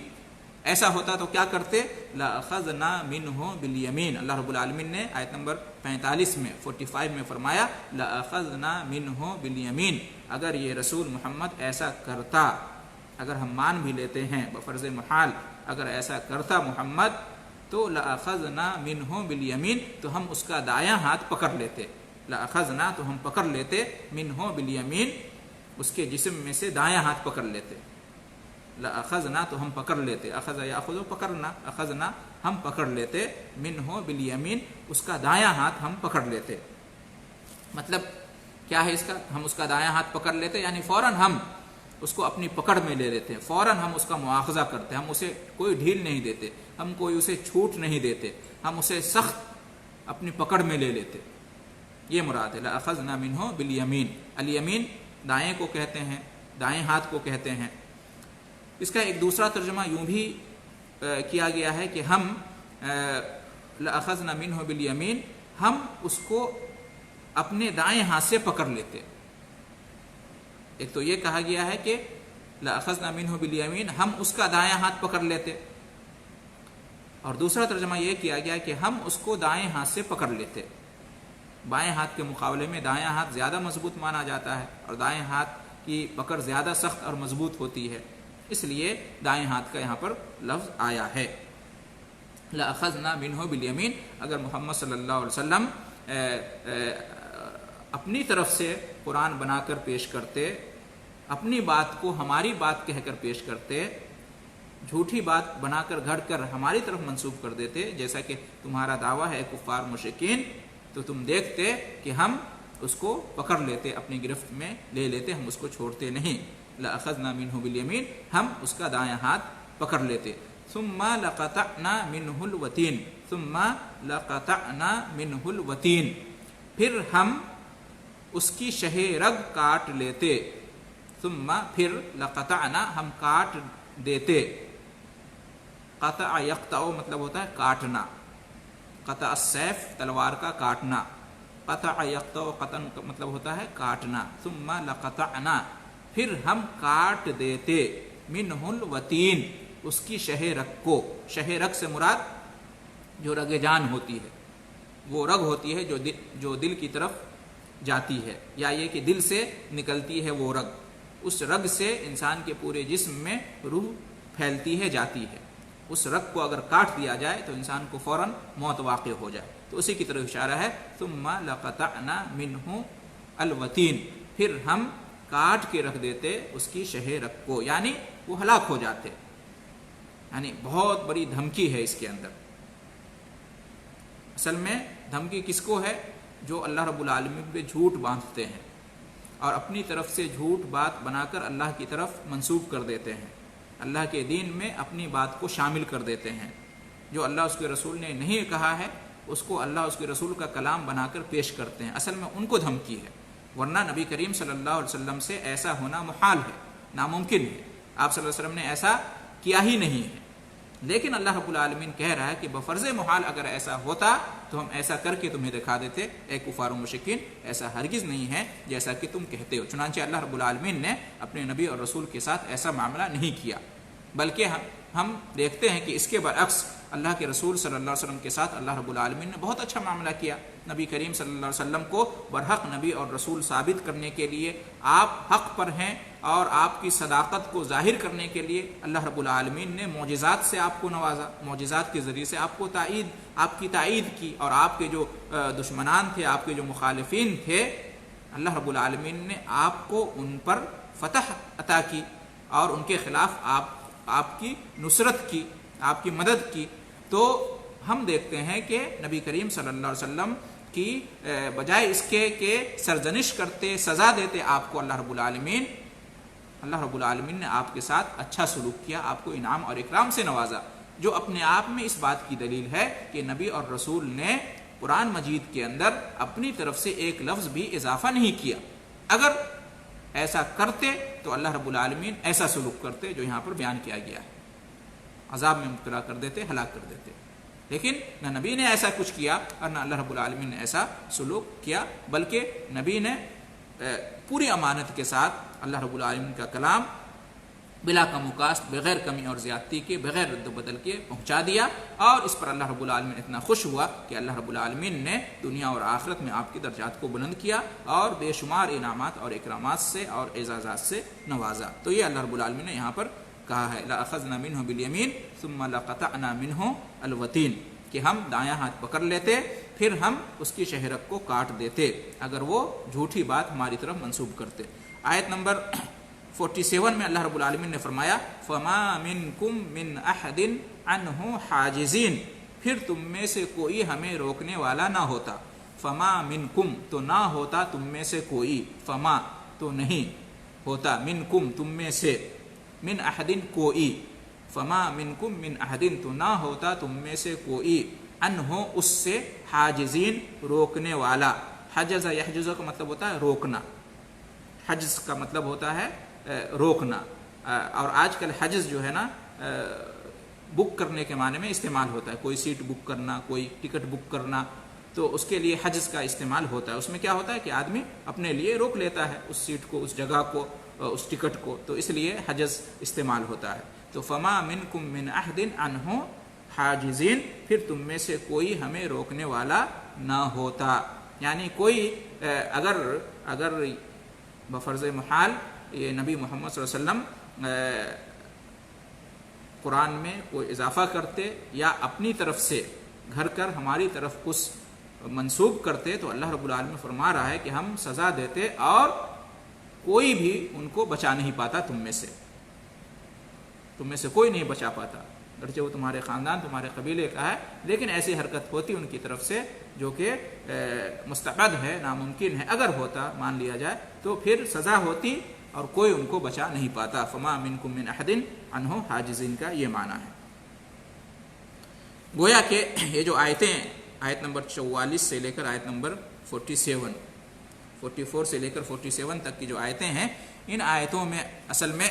ایسا ہوتا تو کیا کرتے؟ لَأَخَذْنَا مِنْهُ بِالْيَمِينِ. اللہ رب العالمین نے آیت نمبر 45 میں 45 میں فرمایا لَأَخَذْنَا مِنْهُ بِالْيَمِينِ. اگر یہ رسول محمد ایسا کرتا، اگر ہم مان بھی لیتے ہیں بفرض محال، اگر ایسا کرتا محمد تو لَأَخَذْنَا مِنْهُ بِالْيَمِينِ، تو ہم اس کا دایاں ہاتھ پکڑ لیتے. لَأَخَذْنَا، تو ہم پکڑ لیتے، مِنْهُ بِالْيَمِينِ، اس کے جسم میں سے دایاں ہاتھ پکڑ لیتے. لَأَخَذْنَا، تو ہم پکڑ لیتے، اخذ یاخذ پکڑنا، اخذنا ہم پکڑ لیتے، منہ بالیمین، اس کا دایاں ہاتھ ہم پکڑ لیتے. مطلب کیا ہے اس کا؟ ہم اس کا دایاں ہاتھ پکڑ لیتے یعنی فوراً ہم اس کو اپنی پکڑ میں لے لیتے ہیں، فوراً ہم اس کا مواخذہ کرتے، ہم اسے کوئی ڈھیل نہیں دیتے، ہم کوئی اسے چھوٹ نہیں دیتے، ہم اسے سخت اپنی پکڑ میں لے لیتے. یہ مراد ہے لَأَخَذْنَا مِنْهُ بِالْيَمِينِ. الیمین دائیں کو کہتے ہیں، دائیں ہاتھ کو کہتے ہیں. اس کا ایک دوسرا ترجمہ یوں بھی کیا گیا ہے کہ ہم لَأَخَذْنَا مِنْهُ بِالْيَمِينِ، ہم اس کو اپنے دائیں ہاتھ سے پکڑ لیتے. ایک تو یہ کہا گیا ہے کہ لَأَخَذْنَا مِنْهُ بِالْيَمِينِ، ہم اس کا دائیں ہاتھ پکڑ لیتے، اور دوسرا ترجمہ یہ کیا گیا کہ ہم اس کو دائیں ہاتھ سے پکڑ لیتے. بائیں ہاتھ کے مقابلے میں دایاں ہاتھ زیادہ مضبوط مانا جاتا ہے، اور دائیں ہاتھ کی پکڑ زیادہ سخت اور مضبوط ہوتی ہے، اس لیے دائیں ہاتھ کا یہاں پر لفظ آیا ہے. لَأَخَذْنَا مِنْهُ بِالْيَمِينِ. اگر محمد صلی اللہ علیہ وسلم اپنی طرف سے قرآن بنا کر پیش کرتے، اپنی بات کو ہماری بات کہہ کر پیش کرتے، جھوٹی بات بنا کر گھڑ کر ہماری طرف منسوب کر دیتے، جیسا کہ تمہارا دعویٰ ہے کفار مشرکین، تو تم دیکھتے کہ ہم اس کو پکڑ لیتے، اپنی گرفت میں لے لیتے، ہم اس کو چھوڑتے نہیں. لَأَخَذْنَا مِنْهُ بِالْيَمِينِ، ہم اس کا دایاں ہاتھ پکڑ لیتے. ثُمَّ لَقَطَعْنَا مِنْهُ الْوَتِينَ. ثُمَّ لَقَطَعْنَا مِنْهُ الْوَتِينَ، پھر ہم اس کی شہ رگ کاٹ لیتے. ثم، پھر، لقطعنا، ہم کاٹ دیتے. قطع یقطع مطلب ہوتا ہے کاٹنا، قطع السیف تلوار کا کاٹنا، قطع یقطع قطع مطلب ہوتا ہے کاٹنا. ثم لقطعنا، پھر ہم کاٹ دیتے، منہ الوتین، اس کی شہ رگ کو. شہ رگ سے مراد جو رگ جان ہوتی ہے، وہ رگ ہوتی ہے جو دل کی طرف جاتی ہے، یا یہ کہ دل سے نکلتی ہے وہ رگ، اس رگ سے انسان کے پورے جسم میں روح پھیلتی ہے، جاتی ہے. اس رگ کو اگر کاٹ دیا جائے تو انسان کو فوراً موت واقع ہو جائے، تو اسی کی طرف اشارہ ہے. ثم لقطعنا منہ الوتین، پھر ہم کاٹ کے رکھ دیتے اس کی شہ رگ کو، یعنی وہ ہلاک ہو جاتے. یعنی بہت بڑی دھمکی ہے اس کے اندر. اصل میں دھمکی کس کو ہے؟ جو اللہ رب العالمین پہ جھوٹ باندھتے ہیں اور اپنی طرف سے جھوٹ بات بنا کر اللہ کی طرف منسوب کر دیتے ہیں، اللہ کے دین میں اپنی بات کو شامل کر دیتے ہیں. جو اللہ اس کے رسول نے نہیں کہا ہے اس کو اللہ اس کے رسول کا کلام بنا کر پیش کرتے ہیں، اصل میں ان کو دھمکی ہے، ورنہ نبی کریم صلی اللہ علیہ وسلم سے ایسا ہونا محال ہے، ناممکن ہے، آپ صلی اللہ علیہ وسلم نے ایسا کیا ہی نہیں ہے۔ لیکن اللہ رب العالمین کہہ رہا ہے کہ بفرض محال اگر ایسا ہوتا تو ہم ایسا کر کے تمہیں دکھا دیتے، اے کفار و مشرکین، ایسا ہرگز نہیں ہے جیسا کہ تم کہتے ہو۔ چنانچہ اللہ رب العالمین نے اپنے نبی اور رسول کے ساتھ ایسا معاملہ نہیں کیا، بلکہ ہم دیکھتے ہیں کہ اس کے برعکس اللہ کے رسول صلی اللہ علیہ وسلم کے ساتھ اللہ رب العالمین نے بہت اچھا معاملہ کیا۔ نبی کریم صلی اللہ علیہ وسلم کو برحق نبی اور رسول ثابت کرنے کے لیے، آپ حق پر ہیں اور آپ کی صداقت کو ظاہر کرنے کے لیے اللہ رب العالمین نے معجزات سے آپ کو نوازا، معجزات کے ذریعے سے آپ کی تائید کی، اور آپ کے جو دشمنان تھے، آپ کے جو مخالفین تھے، اللہ رب العالمین نے آپ کو ان پر فتح عطا کی اور ان کے خلاف آپ کی نصرت کی، آپ کی مدد کی۔ تو ہم دیکھتے ہیں کہ نبی کریم صلی اللہ علیہ وسلم کی بجائے اس کے کہ سرزنش کرتے، سزا دیتے آپ کو، اللہ رب العالمین نے آپ کے ساتھ اچھا سلوک کیا، آپ کو انعام اور اکرام سے نوازا، جو اپنے آپ میں اس بات کی دلیل ہے کہ نبی اور رسول نے قرآن مجید کے اندر اپنی طرف سے ایک لفظ بھی اضافہ نہیں کیا۔ اگر ایسا کرتے تو اللہ رب العالمین ایسا سلوک کرتے جو یہاں پر بیان کیا گیا ہے، عذاب میں مبتلا کر دیتے، ہلاک کر دیتے۔ لیکن نہ نبی نے ایسا کچھ کیا اور نہ اللہ رب العالمین نے ایسا سلوک کیا، بلکہ نبی نے پوری امانت کے ساتھ اللہ رب العالمین کا کلام بلا کم و کاست، بغیر کمی اور زیادتی کے، بغیر رد و بدل کے پہنچا دیا، اور اس پر اللہ رب العالمین اتنا خوش ہوا کہ اللہ رب العالمین نے دنیا اور آخرت میں آپ کے درجات کو بلند کیا اور بے شمار انعامات اور اکرامات سے اور اعزازات سے نوازا۔ تو یہ اللہ رب العالمین نے یہاں پر کہا ہے لَأَخَذْنَا مِنْهُ بِالْيَمِينِ ثُمَّ لَقَطَعْنَا مِنْهُ الْوَتِينَ، کہ ہم دایاں ہاتھ پکڑ لیتے، پھر ہم اس کی شہرک کو کاٹ دیتے اگر وہ جھوٹی بات ہماری طرف منسوب کرتے۔ آیت نمبر 47 میں اللہ رب العالمین نے فرمایا فَمَا مِنْكُمْ مِنْ أَحَدٍ عَنْهُ حَاجِزِينَ، پھر تم میں سے کوئی ہمیں روکنے والا نہ ہوتا۔ فَمَا مِنْكُمْ تو نہ ہوتا تم میں سے کوئی، فَمَا تو نہیں ہوتا، مِنْكُمْ تم میں سے، من احدن کوئی، فما منکم من احدن تو نہ ہوتا تم میں سے کوئی، انہو اس سے، حاجزین روکنے والا۔ حجز یحجز کا مطلب ہوتا ہے روکنا، حجز کا مطلب ہوتا ہے روکنا، اور آج کل حجز جو ہے نا بک کرنے کے معنی میں استعمال ہوتا ہے، کوئی سیٹ بک کرنا، کوئی ٹکٹ بک کرنا، تو اس کے لیے حجز کا استعمال ہوتا ہے۔ اس میں کیا ہوتا ہے کہ آدمی اپنے لیے روک لیتا ہے اس سیٹ کو، اس جگہ کو، اس ٹکٹ کو، تو اس لیے حجز استعمال ہوتا ہے۔ تو فما منکم من احد عنہ حاجزین، پھر تم میں سے کوئی ہمیں روکنے والا نہ ہوتا، یعنی کوئی اگر بفرض محال یہ نبی محمد صلی اللہ علیہ وسلم قرآن میں کوئی اضافہ کرتے یا اپنی طرف سے گھر کر ہماری طرف کچھ منسوب کرتے، تو اللہ رب العالمین فرما رہا ہے کہ ہم سزا دیتے اور کوئی بھی ان کو بچا نہیں پاتا، تم میں سے کوئی نہیں بچا پاتا، گرچہ وہ تمہارے خاندان، تمہارے قبیلے کا ہے، لیکن ایسی حرکت ہوتی ان کی طرف سے جو کہ مستبعد ہے، ناممکن ہے۔ اگر ہوتا، مان لیا جائے، تو پھر سزا ہوتی اور کوئی ان کو بچا نہیں پاتا۔ فما منکم من احد عنہ حاجزین کا یہ معنی ہے۔ گویا کہ یہ جو آیتیں، آیت نمبر 44 سے لے کر آیت نمبر 44 سے لے کر 47 تک کی جو آیتیں ہیں، ان آیتوں میں اصل میں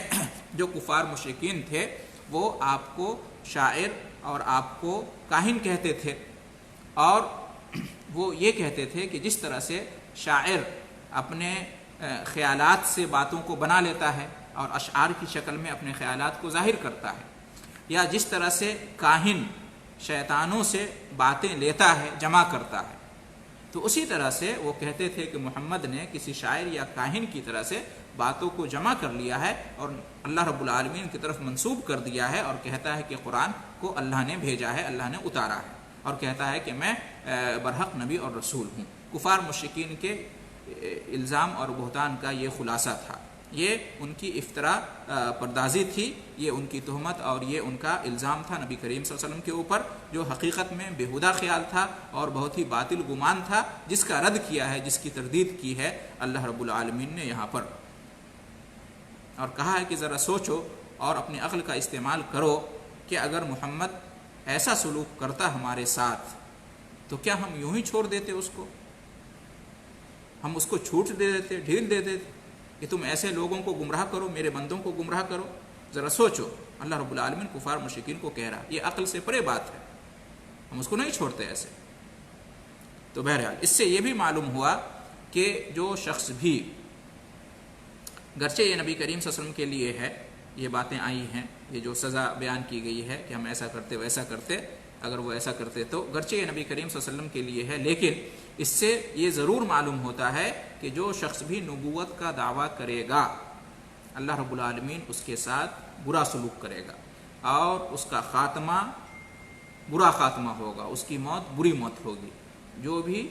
جو کفار مشرکین تھے وہ آپ کو شاعر اور آپ کو کاہن کہتے تھے، اور وہ یہ کہتے تھے کہ جس طرح سے شاعر اپنے خیالات سے باتوں کو بنا لیتا ہے اور اشعار کی شکل میں اپنے خیالات کو ظاہر کرتا ہے، یا جس طرح سے کاہن شیطانوں سے باتیں لیتا ہے، جمع کرتا ہے، تو اسی طرح سے وہ کہتے تھے کہ محمد نے کسی شاعر یا کاہن کی طرح سے باتوں کو جمع کر لیا ہے اور اللہ رب العالمین کی طرف منسوب کر دیا ہے، اور کہتا ہے کہ قرآن کو اللہ نے بھیجا ہے، اللہ نے اتارا ہے، اور کہتا ہے کہ میں برحق نبی اور رسول ہوں۔ کفار مشرکین کے الزام اور بہتان کا یہ خلاصہ تھا، یہ ان کی افتراء پردازی تھی، یہ ان کی تہمت اور یہ ان کا الزام تھا نبی کریم صلی اللہ علیہ وسلم کے اوپر، جو حقیقت میں بےہودہ خیال تھا اور بہت ہی باطل گمان تھا، جس کا رد کیا ہے، جس کی تردید کی ہے اللہ رب العالمین نے یہاں پر، اور کہا ہے کہ ذرا سوچو اور اپنی عقل کا استعمال کرو کہ اگر محمد ایسا سلوک کرتا ہمارے ساتھ تو کیا ہم یوں ہی چھوڑ دیتے اس کو؟ ہم اس کو چھوٹ دے دیتے، ڈھیل دے دیتے کہ تم ایسے لوگوں کو گمراہ کرو، میرے بندوں کو گمراہ کرو؟ ذرا سوچو، اللہ رب العالمین کفار مشرکین کو کہہ رہا، یہ عقل سے پرے بات ہے، ہم اس کو نہیں چھوڑتے ایسے۔ تو بہرحال اس سے یہ بھی معلوم ہوا کہ جو شخص بھی، گرچہ یہ نبی کریم صلی اللہ علیہ وسلم کے لیے ہے، یہ باتیں آئی ہیں، یہ جو سزا بیان کی گئی ہے کہ ہم ایسا کرتے ویسا کرتے، اگر وہ ایسا کرتے تو گرچہ یہ نبی کریم صلی اللہ علیہ وسلم کے لیے ہے، لیکن اس سے یہ ضرور معلوم ہوتا ہے کہ جو شخص بھی نبوت کا دعویٰ کرے گا، اللہ رب العالمین اس کے ساتھ برا سلوک کرے گا اور اس کا خاتمہ برا خاتمہ ہوگا، اس کی موت بری موت ہوگی، جو بھی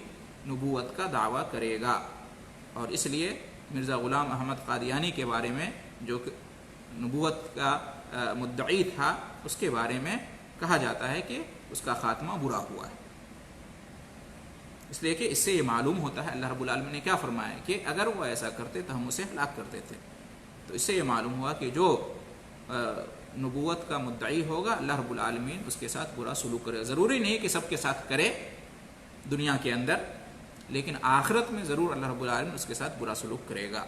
نبوت کا دعویٰ کرے گا۔ اور اس لیے مرزا غلام احمد قادیانی کے بارے میں، جو نبوت کا مدعی تھا، اس کے بارے میں کہا جاتا ہے کہ اس کا خاتمہ برا ہوا ہے، اس لیے کہ اس سے یہ معلوم ہوتا ہے اللہ رب العالمین نے کیا فرمایا کہ اگر وہ ایسا کرتے تو ہم اسے ہلاک کر دیتے۔ تو اس سے یہ معلوم ہوا کہ جو نبوت کا مدعی ہوگا، اللہ رب العالمین اس کے ساتھ برا سلوک کرے گا۔ ضروری نہیں کہ سب کے ساتھ کرے دنیا کے اندر، لیکن آخرت میں ضرور اللہ رب العالمین اس کے ساتھ برا سلوک کرے گا۔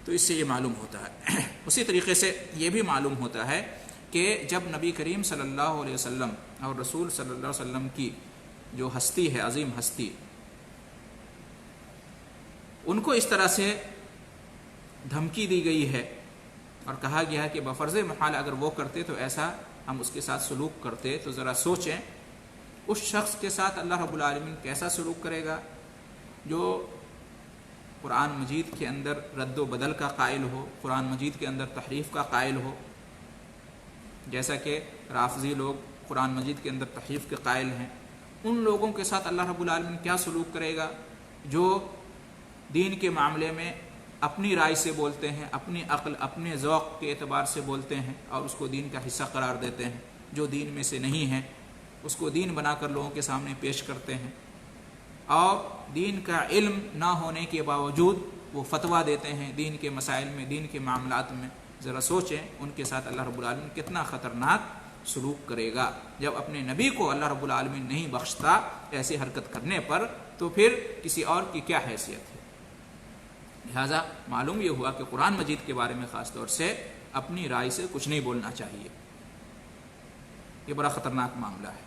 تو اس سے یہ معلوم ہوتا ہے۔ اسی طریقے سے یہ بھی معلوم ہوتا ہے کہ جب نبی کریم صلی اللہ علیہ وسلم اور رسول صلی اللہ علیہ وسلم کی جو ہستی ہے، عظیم ہستی، ان کو اس طرح سے دھمکی دی گئی ہے اور کہا گیا ہے کہ بفرض محال اگر وہ کرتے تو ایسا ہم اس کے ساتھ سلوک کرتے، تو ذرا سوچیں اس شخص کے ساتھ اللہ رب العالمین کیسا سلوک کرے گا جو قرآن مجید کے اندر رد و بدل کا قائل ہو، قرآن مجید کے اندر تحریف کا قائل ہو، جیسا کہ رافضی لوگ قرآن مجید کے اندر تحریف کے قائل ہیں۔ ان لوگوں کے ساتھ اللہ رب العالمین کیا سلوک کرے گا جو دین کے معاملے میں اپنی رائے سے بولتے ہیں، اپنی عقل، اپنے ذوق کے اعتبار سے بولتے ہیں اور اس کو دین کا حصہ قرار دیتے ہیں، جو دین میں سے نہیں ہے اس کو دین بنا کر لوگوں کے سامنے پیش کرتے ہیں، اور دین کا علم نہ ہونے کے باوجود وہ فتویٰ دیتے ہیں دین کے مسائل میں، دین کے معاملات میں۔ ذرا سوچیں ان کے ساتھ اللہ رب العالمین کتنا خطرناک سلوک کرے گا۔ جب اپنے نبی کو اللہ رب العالمین نہیں بخشتا ایسی حرکت کرنے پر، تو پھر کسی اور کی کیا حیثیت ہے؟ لہذا معلوم یہ ہوا کہ قرآن مجید کے بارے میں خاص طور سے اپنی رائے سے کچھ نہیں بولنا چاہیے، یہ بڑا خطرناک معاملہ ہے،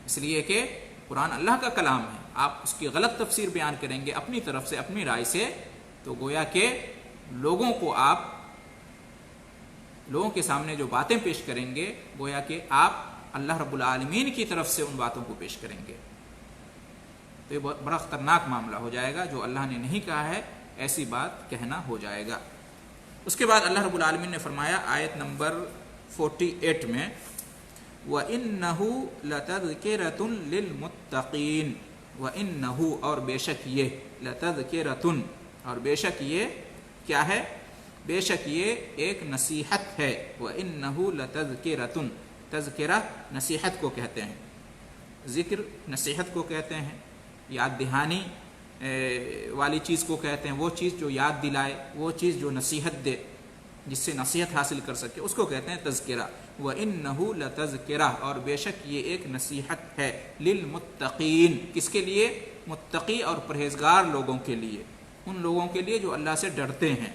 اس لیے کہ قرآن اللہ کا کلام ہے، آپ اس کی غلط تفسیر بیان کریں گے اپنی طرف سے، اپنی رائے سے، تو گویا کہ لوگوں کو آپ لوگوں کے سامنے جو باتیں پیش کریں گے، گویا کہ آپ اللہ رب العالمین کی طرف سے ان باتوں کو پیش کریں گے، تو یہ بڑا خطرناک معاملہ ہو جائے گا۔ جو اللہ نے نہیں کہا ہے ایسی بات کہنا ہو جائے گا۔ اس کے بعد اللہ رب العالمین نے فرمایا آیت نمبر 48 میں، وَإِنَّهُ لَتَذْكِرَةٌ لِّلْمُتَّقِينَ، وَإِنَّهُ اور بے شک یہ، لَتَذْكِرَةٌ اور بے شک یہ کیا ہے؟ بے شک یہ ایک نصیحت ہے۔ وَإِنَّهُ لَتَذْكِرَةٌ، تذکرہ نصیحت کو کہتے ہیں، ذکر نصیحت کو کہتے ہیں، یاد دہانی والی چیز کو کہتے ہیں، وہ چیز جو یاد دلائے، وہ چیز جو نصیحت دے، جس سے نصیحت حاصل کر سکے، اس کو کہتے ہیں تذکرہ۔ وَإِنَّهُ لَتَذْكِرَةٌ اور بے شک یہ ایک نصیحت ہے، لِلْمُتَّقِينَ کس کے لیے؟ متقی اور پرہیزگار لوگوں کے لیے، ان لوگوں کے لیے جو اللہ سے ڈرتے ہیں،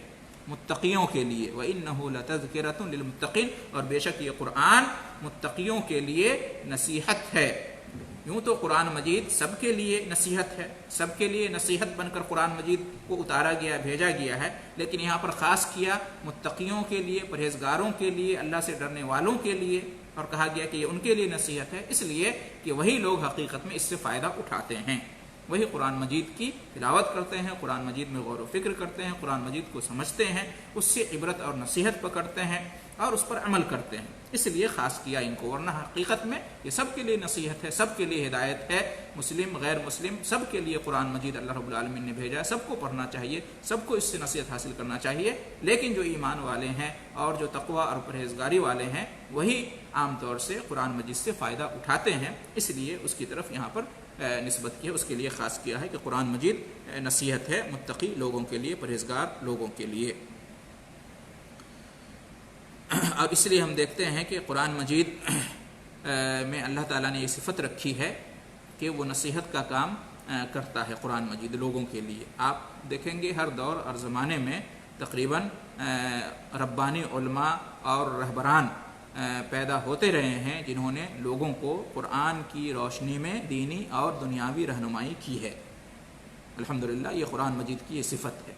متقیوں کے لیے۔ وَإِنَّهُ لَتَذْكِرَةٌ لِلْمُتَّقِينَ اور بے شک یہ قرآن متقیوں کے لیے نصیحت ہے۔ یوں تو قرآن مجید سب کے لیے نصیحت ہے، سب کے لیے نصیحت بن کر قرآن مجید کو اتارا گیا، بھیجا گیا ہے، لیکن یہاں پر خاص کیا متقیوں کے لیے، پرہیزگاروں کے لیے، اللہ سے ڈرنے والوں کے لیے، اور کہا گیا کہ یہ ان کے لیے نصیحت ہے، اس لیے کہ وہی لوگ حقیقت میں اس سے فائدہ اٹھاتے ہیں، وہی قرآن مجید کی تلاوت کرتے ہیں، قرآن مجید میں غور و فکر کرتے ہیں، قرآن مجید کو سمجھتے ہیں، اس سے عبرت اور نصیحت پکڑتے ہیں اور اس پر عمل کرتے ہیں، اس لیے خاص کیا ان کو، ورنہ حقیقت میں یہ سب کے لیے نصیحت ہے، سب کے لیے ہدایت ہے، مسلم غیر مسلم سب کے لیے قرآن مجید اللہ رب العالمین نے بھیجا ہے، سب کو پڑھنا چاہیے، سب کو اس سے نصیحت حاصل کرنا چاہیے، لیکن جو ایمان والے ہیں اور جو تقوی اور پرہیزگاری والے ہیں وہی عام طور سے قرآن مجید سے فائدہ اٹھاتے ہیں، اس لیے اس کی طرف یہاں پر نسبت کی ہے، اس کے لیے خاص کیا ہے کہ قرآن مجید نصیحت ہے متقی لوگوں کے لیے، پرہیزگار لوگوں کے لیے۔ اب اس لیے ہم دیکھتے ہیں کہ قرآن مجید میں اللہ تعالیٰ نے یہ صفت رکھی ہے کہ وہ نصیحت کا کام کرتا ہے قرآن مجید لوگوں کے لیے۔ آپ دیکھیں گے ہر دور اور زمانے میں تقریباً ربانی علماء اور رہبران پیدا ہوتے رہے ہیں جنہوں نے لوگوں کو قرآن کی روشنی میں دینی اور دنیاوی رہنمائی کی ہے۔ الحمدللہ یہ قرآن مجید کی یہ صفت ہے،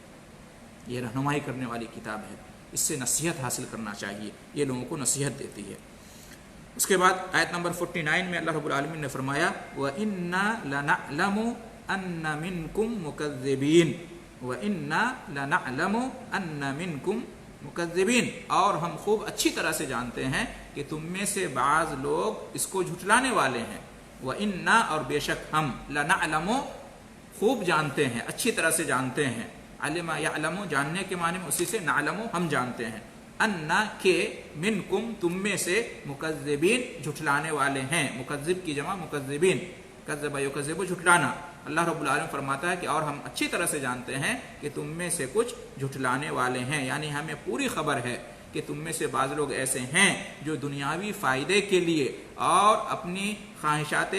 یہ رہنمائی کرنے والی کتاب ہے، اس سے نصیحت حاصل کرنا چاہیے، یہ لوگوں کو نصیحت دیتی ہے۔ اس کے بعد آیت نمبر 49 میں اللہ رب العالمین نے فرمایا وَإِنَّا لَنَعْلَمُ أَنَّ مِنْكُمْ مُكَذِّبِينَ وَإِنَّا لَنَعْلَمُ أَنَّ مِنْكُمْ مُكَذِّبِينَ، اور ہم خوب اچھی طرح سے جانتے ہیں کہ تم میں سے بعض لوگ اس کو جھٹلانے والے ہیں۔ وَإِنَّا، اور بے شک ہم، لَنَعْلَمُ، خوب جانتے ہیں، اچھی طرح سے جانتے ہیں، علم یعلم، جاننے کے معنی میں اسی سے نعلم، ہم جانتے ہیں، انا، کہ، منکم، تم میں سے، مکذبین، جھٹلانے والے ہیں۔ مکذب کی جمع مکذبین، کذب یکذب، جھٹلانا۔ اللہ رب العالمین فرماتا ہے کہ اور ہم اچھی طرح سے جانتے ہیں کہ تم میں سے کچھ جھٹلانے والے ہیں، یعنی ہمیں پوری خبر ہے کہ تم میں سے بعض لوگ ایسے ہیں جو دنیاوی فائدے کے لیے اور اپنی خواہشات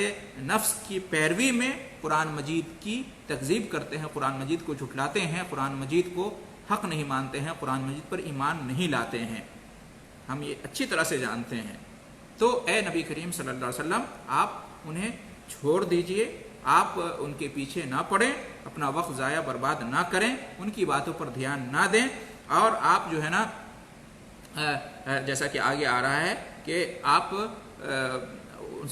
نفس کی پیروی میں قرآن مجید کی تکذیب کرتے ہیں، قرآن مجید کو جھٹلاتے ہیں، قرآن مجید کو حق نہیں مانتے ہیں، قرآن مجید پر ایمان نہیں لاتے ہیں۔ ہم یہ اچھی طرح سے جانتے ہیں۔ تو اے نبی کریم صلی اللہ علیہ وسلم، آپ انہیں چھوڑ دیجئے، آپ ان کے پیچھے نہ پڑیں، اپنا وقت ضائع برباد نہ کریں، ان کی باتوں پر دھیان نہ دیں، اور آپ جو ہے نا جیسا کہ آگے آ رہا ہے کہ آپ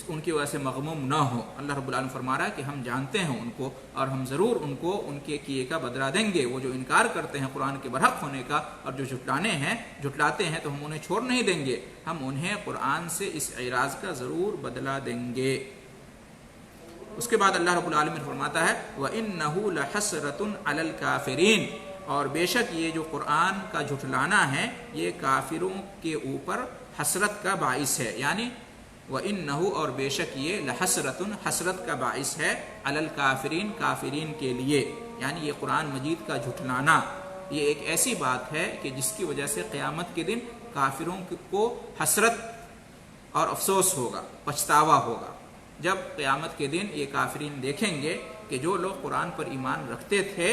ان کی وجہ سے مغموم نہ ہو۔ اللہ رب العالمین فرما رہا ہے کہ ہم جانتے ہیں ان کو، اور ہم ضرور ان کو ان کے کیے کا بدلہ دیں گے۔ وہ جو انکار کرتے ہیں قرآن کے برحق ہونے کا اور جو جھٹلاتے ہیں تو ہم انہیں چھوڑ نہیں دیں گے، ہم انہیں قرآن سے اس اعراض کا ضرور بدلہ دیں گے۔ اس کے بعد اللہ رب العالمین فرماتا ہے وَإِنَّهُ لَحَسْرَةٌ عَلَى الْكَافِرِينَ، اور بے شک یہ جو قرآن کا جھٹلانا ہے یہ کافروں کے اوپر حسرت کا باعث ہے، یعنی وَإِنَّهُ، اور بے شک یہ لَحَسْرَةٌ، حسرت کا باعث ہے، عَلَى الْكَافِرِينَ، کافرین کے لیے، یعنی یہ قرآن مجید کا جھٹلانا یہ ایک ایسی بات ہے کہ جس کی وجہ سے قیامت کے دن کافروں کو حسرت اور افسوس ہوگا، پچھتاوا ہوگا۔ جب قیامت کے دن یہ کافرین دیکھیں گے کہ جو لوگ قرآن پر ایمان رکھتے تھے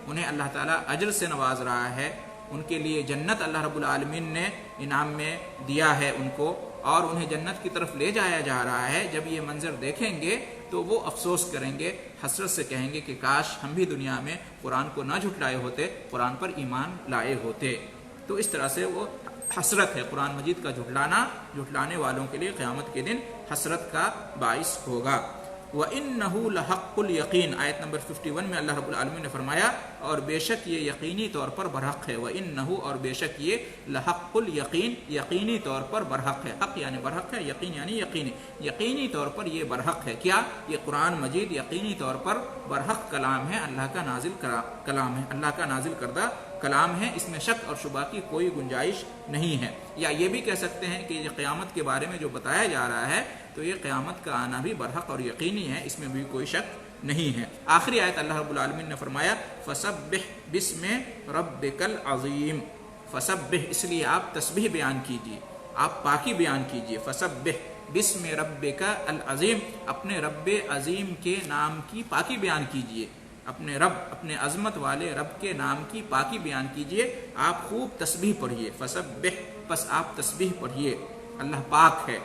انہیں اللہ تعالیٰ اجر سے نواز رہا ہے، ان کے لیے جنت اللہ رب العالمین نے انعام میں دیا ہے ان کو، اور انہیں جنت کی طرف لے جایا جا رہا ہے، جب یہ منظر دیکھیں گے تو وہ افسوس کریں گے، حسرت سے کہیں گے کہ کاش ہم بھی دنیا میں قرآن کو نہ جھٹلائے ہوتے، قرآن پر ایمان لائے ہوتے۔ تو اس طرح سے وہ حسرت ہے، قرآن مجید کا جھٹلانے والوں کے لیے قیامت کے دن حسرت کا باعث ہوگا۔ وَإِنَّهُ لَحَقُّ الْيَقِينِ، آیت نمبر 51 میں اللہ رب العالمین نے فرمایا اور بے شک یہ یقینی طور پر برحق ہے۔ وَإِنَّهُ، اور بے شک یہ لَحَقُّ الْيَقِينِ، یقینی طور پر برحق ہے، حق یعنی برحق ہے، یقین یعنی یقینی، یقینی طور پر یہ برحق ہے۔ کیا؟ یہ قرآن مجید یقینی طور پر برحق کلام ہے، اللہ کا نازل کلام ہے، اللہ کا نازل کردہ کلام ہے، اس میں شک اور شبہ کی کوئی گنجائش نہیں ہے۔ یا یہ بھی کہہ سکتے ہیں کہ یہ قیامت کے بارے میں جو بتایا جا رہا ہے تو یہ قیامت کا آنا بھی برحق اور یقینی ہے، اس میں بھی کوئی شک نہیں ہے۔ آخری آیت اللہ رب العالمین نے فرمایا فَسَبِّحْ بِاسْمِ رَبِّكَ الْعَظِيمِ، فَسَبِّحْ، اس لیے آپ تسبیح بیان کیجیے، آپ پاکی بیان کیجیے، فَسَبِّحْ بِاسْمِ رَبِّكَ الْعَظِيمِ، اپنے رب عظیم کے نام کی پاکی بیان کیجیے، اپنے رب، اپنے عظمت والے رب کے نام کی پاکی بیان کیجیے، آپ خوب تسبیح پڑھیے، فَسَبِّحْ، پس آپ تسبیح پڑھیے، اللہ پاک ہے،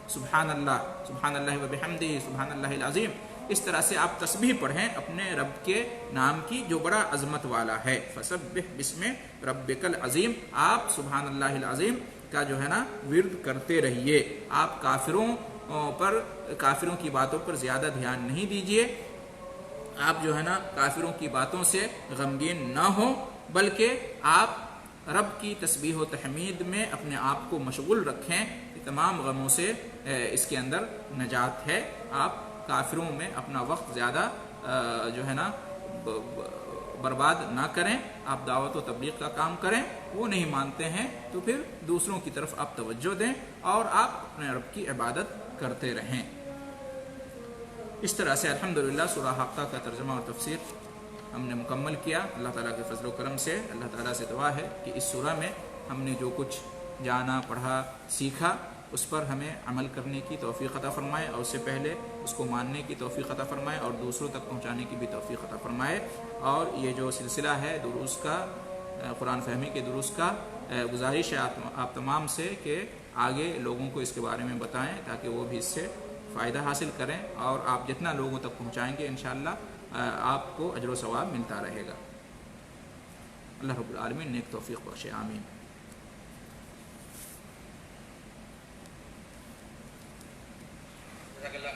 سبحان اللہ وبحمدہ، سبحان اللہ العظیم، اس طرح سے آپ تسبیح پڑھیں اپنے رب کے نام کی جو بڑا عظمت والا ہے۔ فَسَبِّحْ بِاسْمِ رَبِّكَ الْعَظِيمِ، آپ سبحان اللہ العظیم کا جو ہے نا ورد کرتے رہیے، آپ کافروں کی باتوں پر زیادہ دھیان نہیں دیجیے، آپ جو ہے نا کافروں کی باتوں سے غمگین نہ ہو، بلکہ آپ رب کی تسبیح و تحمید میں اپنے آپ کو مشغول رکھیں، تمام غموں سے اس کے اندر نجات ہے۔ آپ کافروں میں اپنا وقت زیادہ جو ہے نا برباد نہ کریں، آپ دعوت و تبلیغ کا کام کریں، وہ نہیں مانتے ہیں تو پھر دوسروں کی طرف آپ توجہ دیں اور آپ اپنے رب کی عبادت کرتے رہیں۔ اس طرح سے الحمدللہ سورہ حاقہ کا ترجمہ اور تفسیر ہم نے مکمل کیا۔ اللہ تعالیٰ کے فضل و کرم سے اللہ تعالیٰ سے دعا ہے کہ اس سورہ میں ہم نے جو کچھ جانا، پڑھا، سیکھا اس پر ہمیں عمل کرنے کی توفیق عطا فرمائے، اور اس سے پہلے اس کو ماننے کی توفیق عطا فرمائے اور دوسروں تک پہنچانے کی بھی توفیق عطا فرمائے۔ اور یہ جو سلسلہ ہے دروس کا، قرآن فہمی کے دروس کا، گزارش ہے آپ تمام سے کہ آگے لوگوں کو اس کے بارے میں بتائیں تاکہ وہ بھی اس سے فائدہ حاصل کریں، اور آپ جتنا لوگوں تک پہنچائیں گے انشاءاللہ آپ کو اجر و ثواب ملتا رہے گا۔ اللہ رب العالمین نیک توفیق بخشے، آمین۔ جزاک اللہ